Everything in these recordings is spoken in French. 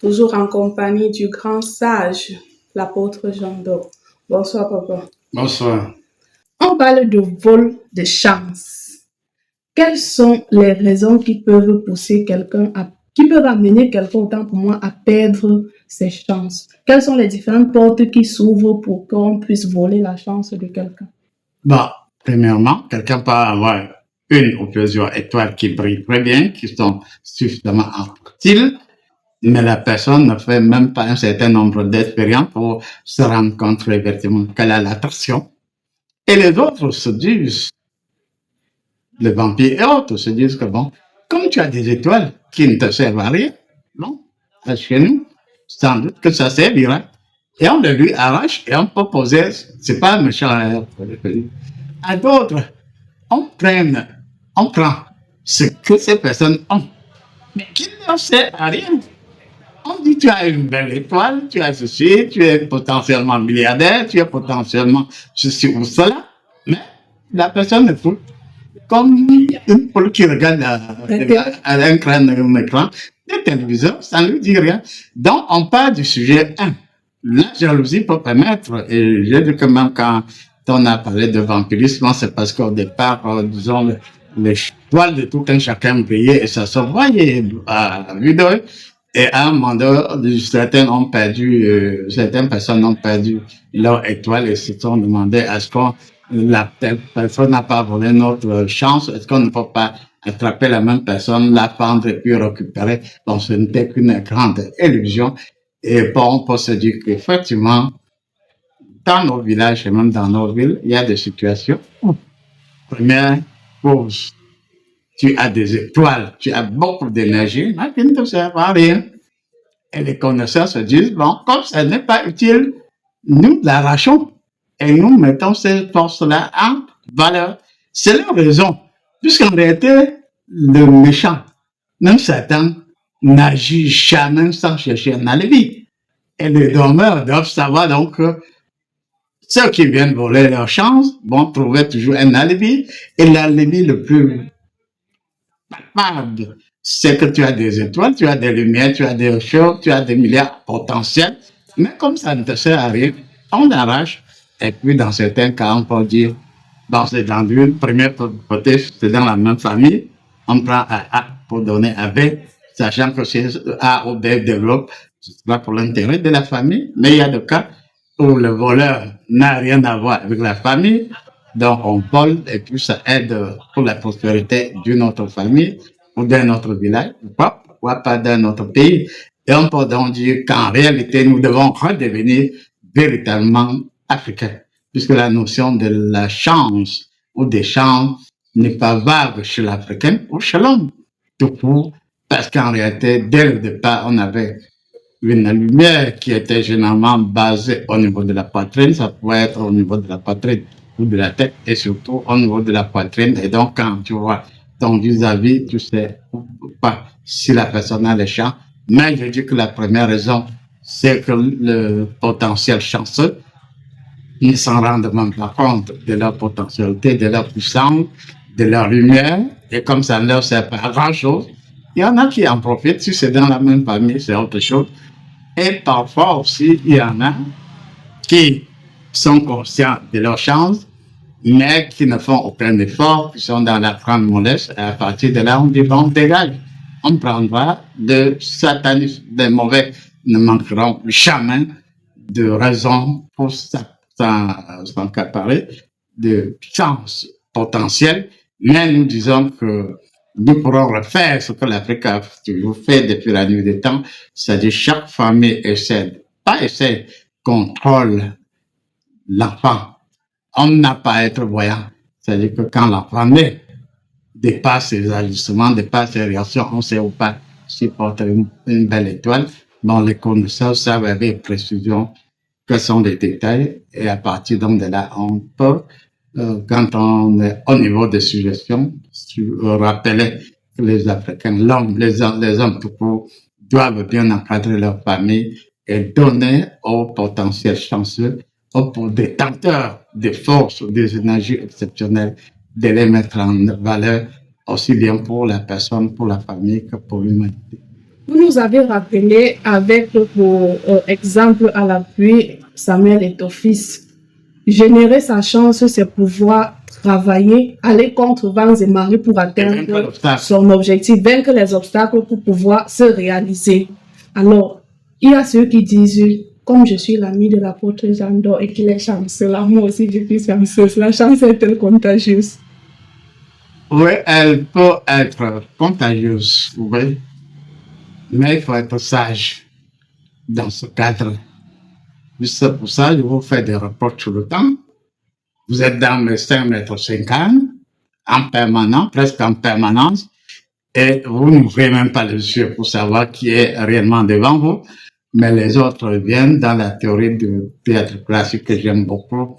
toujours en compagnie du grand sage, l'apôtre Jean d'Or. Bonsoir, papa. Bonsoir. On parle de vol de chance. Quelles sont les raisons qui peuvent qui peuvent amener quelqu'un, autant pour moi, à perdre ses chances? Quelles sont les différentes portes qui s'ouvrent pour qu'on puisse voler la chance de quelqu'un? Bon, premièrement, quelqu'un peut avoir une ou plusieurs étoiles qui brillent très bien, qui sont suffisamment fertiles, mais la personne ne fait même pas un certain nombre d'expériences pour se rendre compte effectivement qu'elle a l'attraction. Et les autres se disent, les vampires et autres se disent que bon, comme tu as des étoiles qui ne te servent à rien, non, chez nous, sans doute que ça servira. Et on le lui arrache et on peut poser, c'est pas méchant, à d'autres, on prend ce que ces personnes ont, mais qui ne leur sert à rien. On dit tu as une belle étoile, tu as ceci, tu es potentiellement milliardaire, tu es potentiellement ceci ou cela, mais la personne écoute comme une poule qui regarde à un écran de télévision, ça ne lui dit rien. Donc, on parle du sujet 1. La jalousie peut permettre, et j'ai dit que même quand on a parlé de vampirisme, c'est parce qu'au départ, disons, les toiles de tout un chacun brillaient et ça se voyait à vue d'œil. Et à un moment donné, certaines personnes ont perdu leur étoile et se sont demandé est-ce que la personne n'a pas volé notre chance, est-ce qu'on ne peut pas attraper la même personne, la prendre et puis récupérer? Donc, ce n'était qu'une grande illusion. Et bon, on peut se dire qu'effectivement, dans nos villages et même dans nos villes, il y a des situations où, première cause, tu as des étoiles, tu as beaucoup d'énergie, mais qui ne te servent à rien. Et les connaisseurs se disent, bon, comme ça n'est pas utile, nous l'arrachons et nous mettons ces forces-là en valeur. C'est leur raison, puisqu'en réalité, le méchant, même Satan, n'agit jamais sans chercher un alibi. Et les dormeurs doivent savoir donc que ceux qui viennent voler leur chance vont trouver toujours un alibi. Et l'alibi le plus palpable, c'est que tu as des étoiles, tu as des lumières, tu as des choses, tu as des milliards potentiels. Mais comme ça ne te sert à rien, on arrache. Et puis, dans certains cas, on peut dire, bon, c'est dans une première côté, c'est dans la même famille. On prend A pour donner à B, sachant que si A ou B développe, ce sera pour l'intérêt de la famille. Mais il y a des cas où le voleur n'a rien à voir avec la famille. Donc, on vole et puis ça aide pour la prospérité d'une autre famille ou d'un autre village, pourquoi pas d'un autre pays. Et on peut donc dire qu'en réalité, nous devons redevenir véritablement africains, puisque la notion de la chance ou des chances n'est pas vague chez l'Africain ou chez l'homme. Tout court, parce qu'en réalité, dès le départ, on avait une lumière qui était généralement basée au niveau de la poitrine, ça pouvait être au niveau de la poitrine ou de la tête et surtout au niveau de la poitrine. Et donc, quand tu vois ton vis-à-vis, tu sais pas si la personne a les chances. Mais je dis que la première raison, c'est que le potentiel chanceux ne s'en rendent même pas compte de leur potentialité, de leur puissance, de leur lumière. Et comme ça ne leur sert pas à grand-chose, il y en a qui en profitent. Si c'est dans la même famille, c'est autre chose. Et parfois aussi, il y en a qui sont conscients de leur chance, mais qui ne font aucun effort, qui sont dans la grande mollesse. Et à partir de là, on dit, bon, dégage. On prendra de satanisme, des mauvais ne manqueront jamais de raison pour s'accaparer de chance potentielle. Mais nous disons que nous pourrons refaire ce que l'Afrique a toujours fait depuis la nuit des temps, c'est-à-dire chaque famille contrôle l'enfant. On n'a pas à être voyant. C'est-à-dire que quand l'enfant naît, dépasse ses ajustements, dépasse ses réactions, on sait ou pas s'il porte une belle étoile. Bon, les connaisseurs savent avec précision quels sont les détails et à partir donc de là, on peut, quand on est au niveau des suggestions, rappeler que les Africains, les hommes tout court, doivent bien encadrer leur famille et donner aux potentiels chanceux, aux détenteurs des forces, des énergies exceptionnelles, de les mettre en valeur aussi bien pour la personne, pour la famille que pour l'humanité. Vous nous avez rappelé avec, pour exemple à l'appui, Samuel et ton fils. Générer sa chance, c'est pouvoir travailler, aller contre vents et marées pour atteindre son objectif, vaincre les obstacles pour pouvoir se réaliser. Alors, il y a ceux qui disent, comme je suis l'ami de l'apôtre Jean d'Or et qu'il est chanceux, là, moi aussi je suis chanceuse. La chance est-elle contagieuse? Oui, elle peut être contagieuse, oui, mais il faut être sage dans ce cadre. Juste pour ça, je vous fais des reports tout le temps. Vous êtes dans mes 5,50 m, en permanence, presque en permanence, et vous n'ouvrez même pas les yeux pour savoir qui est réellement devant vous. Mais les autres viennent dans la théorie du théâtre classique que j'aime beaucoup.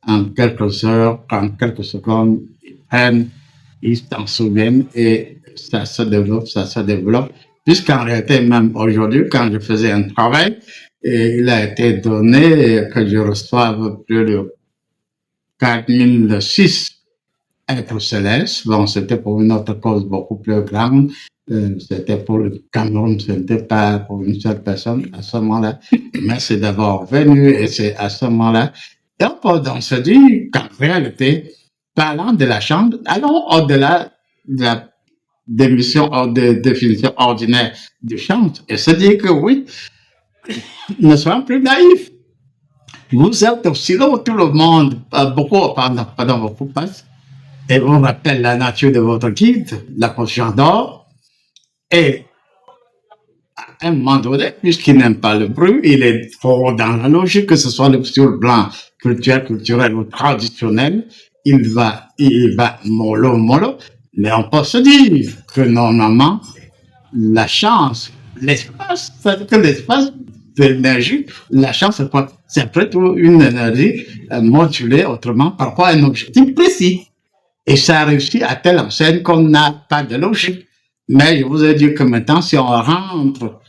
En quelques heures, en quelques secondes, ils prennent, ils s'en souviennent et ça se développe, ça se développe. Puisqu'en réalité, même aujourd'hui, quand je faisais un travail, et il a été donné que je reçoive plus de 4006 êtres célestes. Bon, c'était pour une autre cause beaucoup plus grande. C'était pour le Cameroun, ce n'était pas pour une seule personne à ce moment-là. Mais c'est d'abord venu et c'est à ce moment-là. Donc, on se dit qu'en réalité, parlant de la chambre, allons au-delà de la définition ordinaire du chante et se dire que oui, ne soyons plus naïfs. Vous êtes aussi là où tout le monde, beaucoup passe, et on rappelle la nature de votre guide, la conscience d'or, et à un moment donné, puisqu'il n'aime pas le bruit, il est trop dans la logique, que ce soit sur le plan culturel ou traditionnel, il va mollo, mais on peut se dire que normalement, la chance, l'espace, c'est que l'espace de l'énergie, la chance, c'est quoi? C'est plutôt une énergie modulée autrement par rapport à un objectif précis. Et ça réussit à telle enseigne qu'on n'a pas de logique. Mais je vous ai dit que maintenant, si on rentre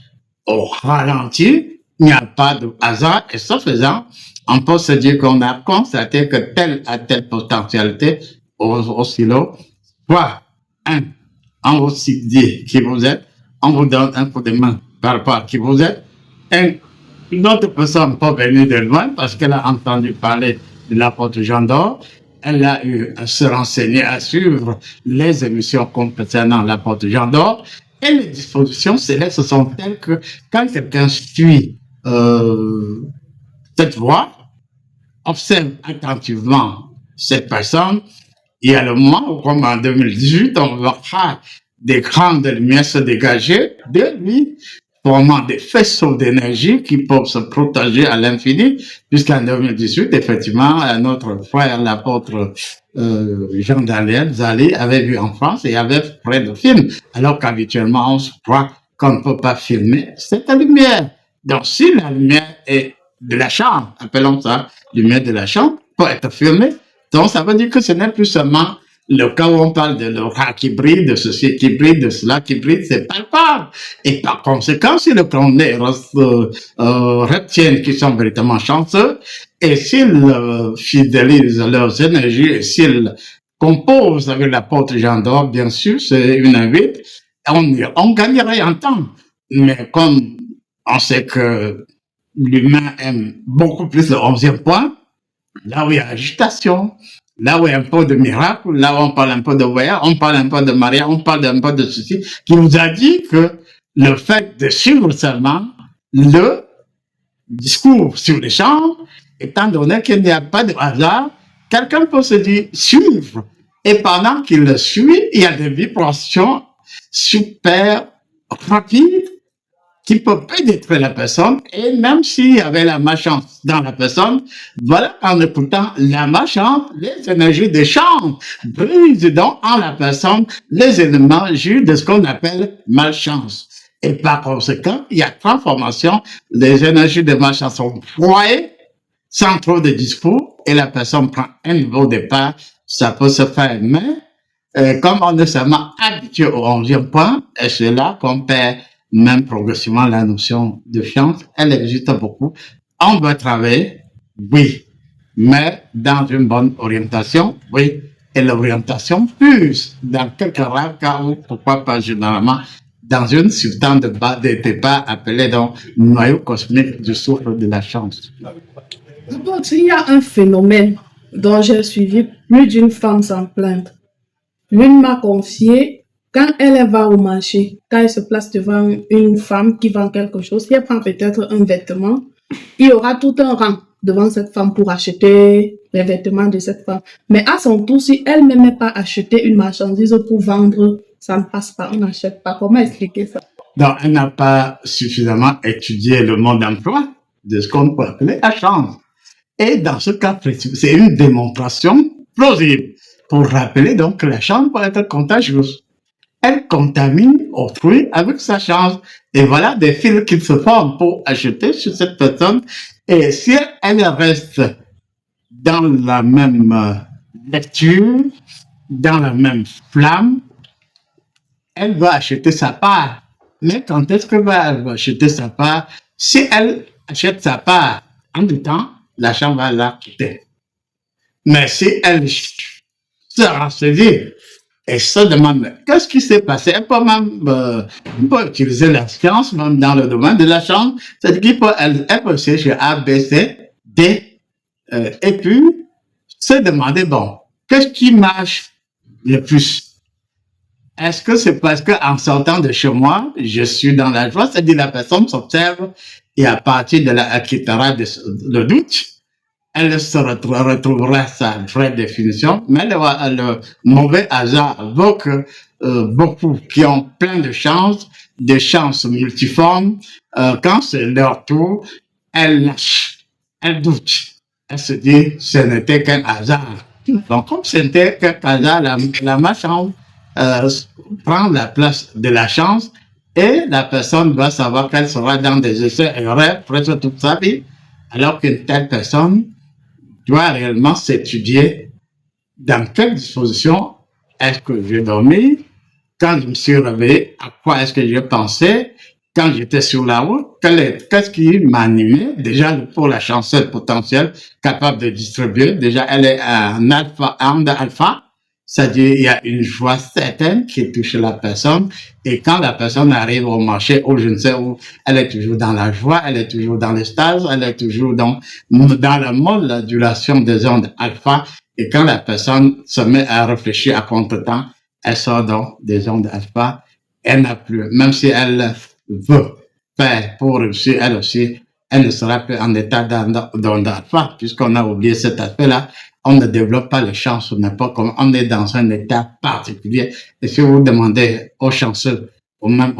au ralenti, il n'y a pas de hasard. Et ce faisant, on peut se dire qu'on a constaté que telle a telle potentialité au silo, soit on vous dit qui vous êtes, on vous donne un coup de main par rapport à qui vous êtes. Et une autre personne peut venir de loin parce qu'elle a entendu parler de l'apôtre Jean d'Or. Elle a eu à se renseigner, à suivre les émissions concernant l'apôtre Jean d'Or. Et les dispositions célestes sont telles que quand quelqu'un suit cette voie, observe attentivement cette personne, il y a le moment où, comme en 2018, on verra des grandes lumières se dégager de lui, formant des faisceaux d'énergie qui peuvent se protéger à l'infini, puisqu'en 2018, effectivement, notre frère, l'apôtre Jean-Daniel Zali, avait vu en France et avait fait le film, alors qu'habituellement, on se croit qu'on ne peut pas filmer cette lumière. Donc, si la lumière est de la chambre, appelons ça lumière de la chambre, peut être filmée, donc ça veut dire que ce n'est plus seulement le cas où on parle de l'aura qui brille, de ceci qui brille, de cela qui brille, c'est palpable. Et par conséquent, si le cloné retiennent qu'ils sont véritablement chanceux, et s'ils fidélisent leurs énergies, et s'ils composent avec l'apôtre Jean d'Or, bien sûr, c'est une invite, on gagnerait en temps. Mais comme on sait que l'humain aime beaucoup plus le 11e point, là où il y a agitation, là où il y a un peu de miracle, là où on parle un peu de voyage, on parle un peu de mariage, on parle un peu de ceci, qui nous a dit que le fait de suivre seulement le discours sur les champs, étant donné qu'il n'y a pas de hasard, quelqu'un peut se dire suivre. Et pendant qu'il le suit, il y a des vibrations super rapides qui peut pénétrer la personne, et même s'il y avait la malchance dans la personne, voilà, en écoutant la malchance, les énergies des chants brisent donc en la personne les éléments jus de ce qu'on appelle malchance. Et par conséquent, il y a transformation, les énergies de malchance sont broyées sans trop de discours, et la personne prend un nouveau départ, ça peut se faire, mais comme on est seulement habitué au 11e point, et c'est là qu'on perd même progressivement la notion de chance, elle existe beaucoup. On doit travailler, oui, mais dans une bonne orientation, oui, et l'orientation plus dans quelques rares cas où, pourquoi pas généralement, dans une substance de départ appelée donc noyau cosmique du souffle de la chance. Donc, il y a un phénomène dont j'ai suivi plus d'une femme s'en plaindre. L'une m'a confié, quand elle va au marché, quand elle se place devant une femme qui vend quelque chose, si elle prend peut-être un vêtement, il y aura tout un rang devant cette femme pour acheter les vêtements de cette femme. Mais à son tour, si elle-même n'est pas acheté une marchandise pour vendre, ça ne passe pas, on n'achète pas. Comment expliquer ça? Donc, elle n'a pas suffisamment étudié le mode d'emploi de ce qu'on peut appeler la chance. Et dans ce cas précis, c'est une démonstration plausible pour rappeler donc que la chance peut être contagieuse. Elle contamine autrui avec sa chance. Et voilà des fils qui se forment pour acheter sur cette personne. Et si elle reste dans la même lecture, dans la même flamme, elle va acheter sa part. Mais quand est-ce qu'elle va acheter sa part? Si elle achète sa part en du temps, l'argent va la quitter. Mais si elle se renseigne et se demande qu'est-ce qui s'est passé, elle peut même utiliser la science même dans le domaine de la chance. C'est-à-dire qu'elle peut essayer chez A, B, C, D, et puis se demander, bon, qu'est-ce qui marche le plus? Est-ce que c'est parce qu'en sortant de chez moi, je suis dans la joie? C'est-à-dire la personne s'observe et à partir de là, elle quittera le doute. Elle se retrouvera sa vraie définition, mais le mauvais hasard veut que beaucoup qui ont plein de chances multiformes, quand c'est leur tour, elles lâchent, elles doutent. Elle se dit, ce n'était qu'un hasard. Donc, comme ce n'était qu'un hasard, la malchance prend la place de la chance et la personne va savoir qu'elle sera dans des essais et erreurs presque toute sa vie, alors qu'une telle personne doit réellement s'étudier dans quelle disposition est-ce que j'ai dormi, quand je me suis réveillé, à quoi est-ce que je pensais, quand j'étais sur la route, qu'est-ce qui m'animait, déjà pour la chanceuse potentielle capable de distribuer, déjà elle est en alpha, c'est-à-dire il y a une joie certaine qui touche la personne, et quand la personne arrive au marché ou je ne sais où, elle est toujours dans la joie, elle est toujours dans l'extase, elle est toujours dans la modulation des ondes alpha, et quand la personne se met à réfléchir à contre-temps, elle sort donc des ondes alpha, elle n'a plus, même si elle veut faire pour réussir, elle aussi, elle ne sera plus en état d'onde alpha, puisqu'on a oublié cet aspect-là. On ne développe pas les chances ou n'importe comment. On est dans un état particulier. Et si vous demandez aux chanceux, en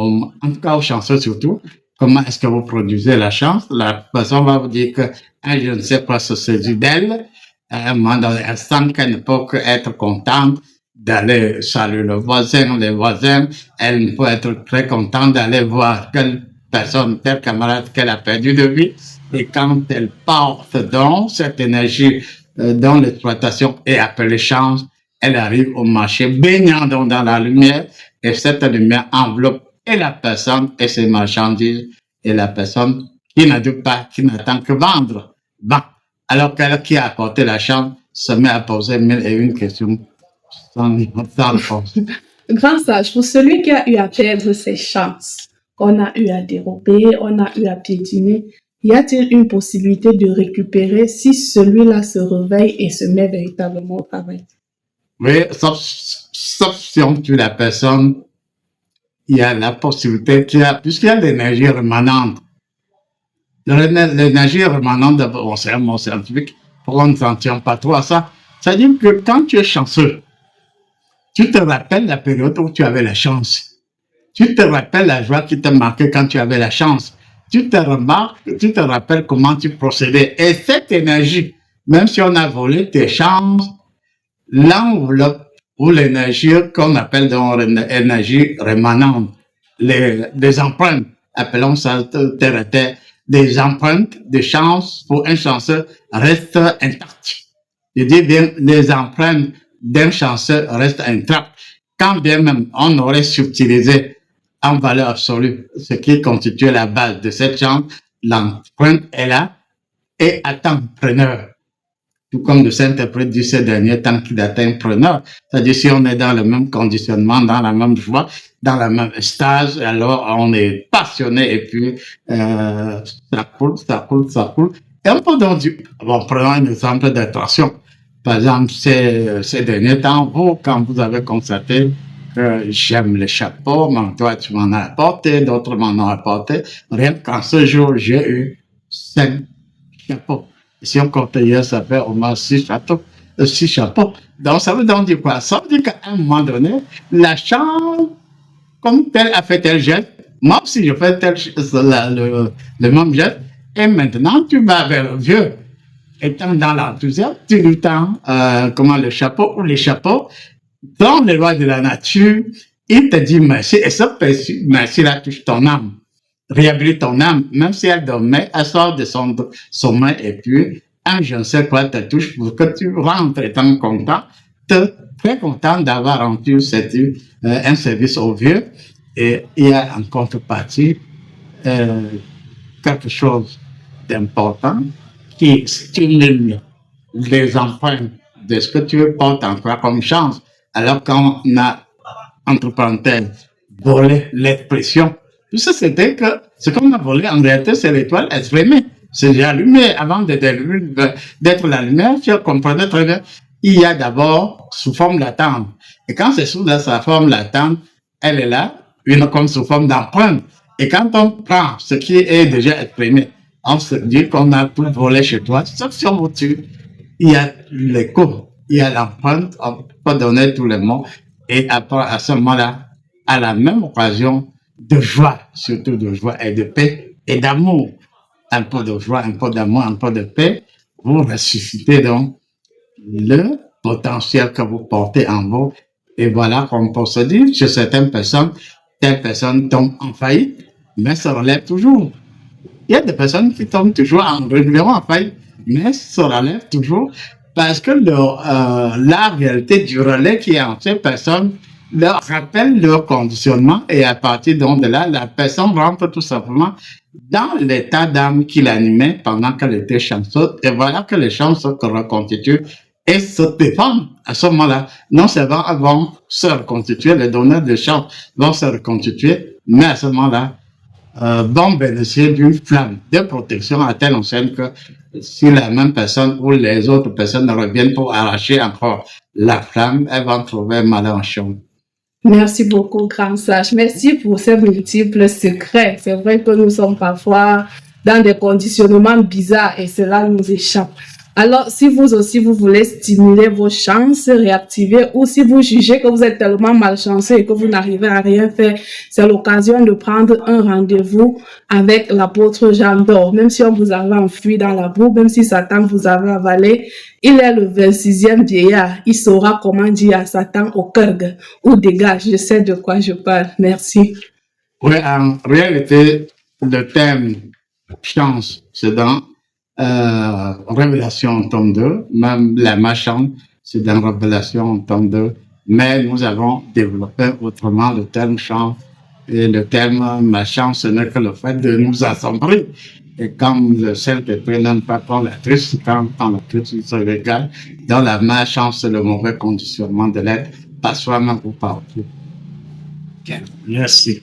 tout cas aux chanceux surtout, comment est-ce que vous produisez la chance, la personne va vous dire que je ne sais pas se saisir d'elle. À un moment donné, elle sent qu'elle ne peut qu'être contente d'aller saluer le voisin, les voisins. Elle peut être très contente d'aller voir quelle personne, tel camarade qu'elle a perdu de vue. Et quand elle porte donc cette énergie dont l'exploitation est appelée chance, elle arrive au marché baignant donc dans la lumière et cette lumière enveloppe et la personne et ses marchandises et la personne qui n'a pas, qui n'attend que vendre. Bon, alors qu'elle qui a apporté la chance se met à poser mille et une questions sans réponse. Grand sage, pour celui qui a eu à perdre ses chances, qu'on a eu à dérober, on a eu à piétiner, y a-t-il une possibilité de récupérer si celui-là se réveille et se met véritablement au travail? Oui, sauf si on tue la personne, il y a la possibilité puisqu'il y a l'énergie rémanente. L'énergie rémanente, c'est un mot scientifique, pourquoi on ne s'en tient pas trop à ça? C'est-à-dire que quand tu es chanceux, tu te rappelles la période où tu avais la chance. Tu te rappelles la joie qui t'a marqué quand tu avais la chance. Tu te rappelles comment tu procédais. Et cette énergie, même si on a volé tes chances, l'enveloppe ou l'énergie qu'on appelle donc l'énergie rémanente, les empreintes, appelons ça terre à terre, des empreintes de chance pour un chanceux restent intactes. Je dis bien, les empreintes d'un chanceux restent intactes. Quand bien même on aurait subtilisé en valeur absolue ce qui constitue la base de cette chance, l'empreinte est là et attend preneur. Tout comme le Saint-Interprète dit ces derniers temps qu'il atteint preneur. C'est-à-dire, si on est dans le même conditionnement, dans la même joie, dans la même stage, alors on est passionné et puis ça coule, ça coule, ça coule. Et on peut donc dire, bon, prenons un exemple d'attraction. Par exemple, ces derniers temps, vous, quand vous avez constaté que j'aime les chapeaux, mais toi, tu m'en as apporté, d'autres m'en ont apporté. Rien qu'en ce jour, j'ai eu 5 chapeaux. Si on compte hier, ça fait au moins 6 chapeaux. 6 chapeaux. Donc, ça veut donc dire quoi? Ça veut dire qu'à un moment donné, la chance, comme tel a fait tel geste, moi aussi je fais le même geste, et maintenant tu vas vers le vieux. Étant dans l'enthousiasme, tu lui tends, comment, le chapeau ou les chapeaux, dans les lois de la nature, il te dit merci, et ça, merci là touche ton âme, réhabilite ton âme, même si elle dormait, elle sort de son sommeil, et puis, un je ne sais quoi te touche pour que tu rentres étant content, très content d'avoir rendu un service au vieux, et il y a en contrepartie quelque chose d'important qui stimule les empreintes de ce que tu portes encore comme chance. Alors qu'on a, entre parenthèses, volé l'expression. Tout ça, c'était que ce qu'on a volé, en réalité, c'est l'étoile exprimée. C'est allumé avant d'être la lumière, tu comprenais très bien. Il y a d'abord sous forme latente. Et quand c'est sous sa forme latente, elle est là, comme sous forme d'empreinte. Et quand on prend ce qui est déjà exprimé, on se dit qu'on a tout volé chez toi, sauf si on vous tue. Il y a l'écho, il y a l'empreinte, on peut donner tous les mots. Et après, à ce moment-là, à la même occasion, de joie, surtout de joie et de paix et d'amour. Un peu de joie, un peu d'amour, un peu de paix. Vous ressuscitez donc le potentiel que vous portez en vous. Et voilà qu'on peut se dire, chez certaines personnes, telle personne tombe en faillite, mais se relève toujours. Il y a des personnes qui tombent toujours régulièrement en faillite, mais se relèvent toujours parce que la réalité du relais qui est en ces personnes leur rappelle leur conditionnement et à partir donc de là, la personne rentre tout simplement dans l'état d'âme qui l'animait pendant qu'elle était chanceuse et voilà que les chances se reconstituent et se défendent à ce moment-là. Non seulement elles vont se reconstituer, les donneurs de chance vont se reconstituer, mais à ce moment-là, vont bénéficier d'une flamme de protection à telle enseigne que si la même personne ou les autres personnes reviennent pour arracher encore la flamme, elles vont trouver malheur en chambre. Merci beaucoup, grand sage. Merci pour ces multiples secrets. C'est vrai que nous sommes parfois dans des conditionnements bizarres et cela nous échappe. Alors, si vous aussi, vous voulez stimuler vos chances, réactiver, ou si vous jugez que vous êtes tellement malchanceux et que vous n'arrivez à rien faire, c'est l'occasion de prendre un rendez-vous avec l'apôtre Jean d'Or. Même si on vous avait enfui dans la boue, même si Satan vous avait avalé, il est le 26e vieillard. Il saura comment dire à Satan au cœur ou dégage. Je sais de quoi je parle. Merci. Oui, en réalité, le thème chance, c'est dans Révélation tome 2, même la marchande, c'est dans Révélation tome 2, mais nous avons développé autrement le terme chance et le terme ma chance, ce n'est que le fait de nous assombrir. Et comme le Saint-Esprit n'aime pas prendre la triste, quand la triste il se régale, dans la malchance, c'est le mauvais conditionnement de l'être, par soi-même ou par Dieu. Merci.